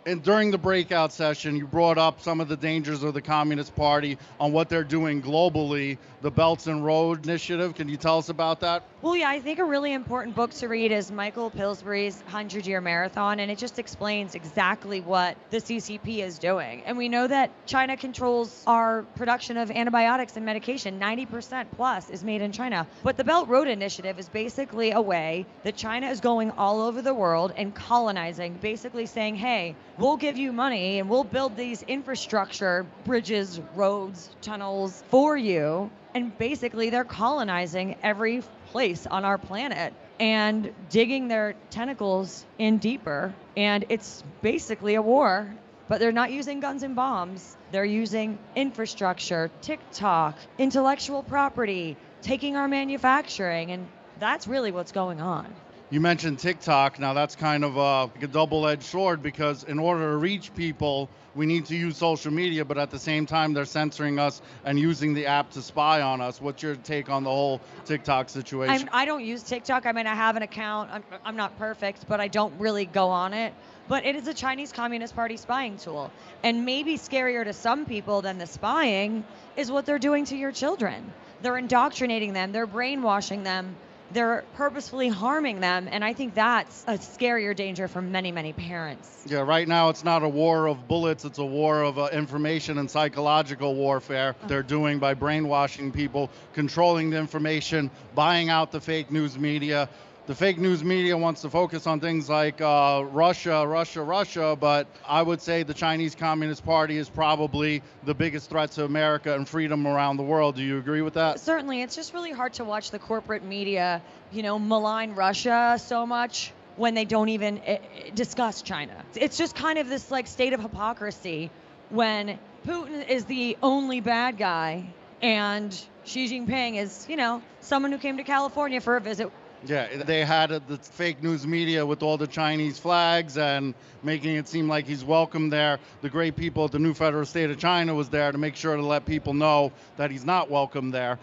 And during the breakout session, you brought up some of the dangers of the Communist Party on what they're doing globally, the Belts and Road Initiative. Can you tell us about that? Well, yeah, I think a really important book to read is Michael Pillsbury's 100-Year Marathon, and it just explains exactly what the CCP is doing. And we know that China controls our production of antibiotics and medication. 90% plus is made in China. But the Belt Road Initiative is basically a way that China is going all over the world and colonizing, basically saying, hey, we'll give you money and we'll build these infrastructure, bridges, roads, tunnels for you. And basically they're colonizing every place on our planet and digging their tentacles in deeper. And it's basically a war, but they're not using guns and bombs. They're using infrastructure, TikTok, intellectual property, taking our manufacturing, and that's really what's going on. You mentioned TikTok. Now that's kind of like a double-edged sword, because in order to reach people, we need to use social media, but at the same time, they're censoring us and using the app to spy on us. What's your take on the whole TikTok situation? I don't use TikTok. I mean, I have an account. I'm not perfect, but I don't really go on it. But it is a Chinese Communist Party spying tool. And maybe scarier to some people than the spying is what they're doing to your children. They're indoctrinating them. They're brainwashing them. They're purposefully harming them, and I think that's a scarier danger for many, many parents. Yeah, right now it's not a war of bullets, it's a war of information and psychological warfare. They're doing by brainwashing people, controlling the information, buying out the fake news media. The fake news media wants to focus on things like Russia, but I would say the Chinese Communist Party is probably the biggest threat to America and freedom around the world. Do you agree with that? Certainly. It's just really hard to watch the corporate media, malign Russia so much when they don't even discuss China. It's just kind of this state of hypocrisy when Putin is the only bad guy and Xi Jinping is, someone who came to California for a visit. Yeah, they had the fake news media with all the Chinese flags and making it seem like he's welcome there. The great people at the new federal state of China was there to make sure to let people know that he's not welcome there.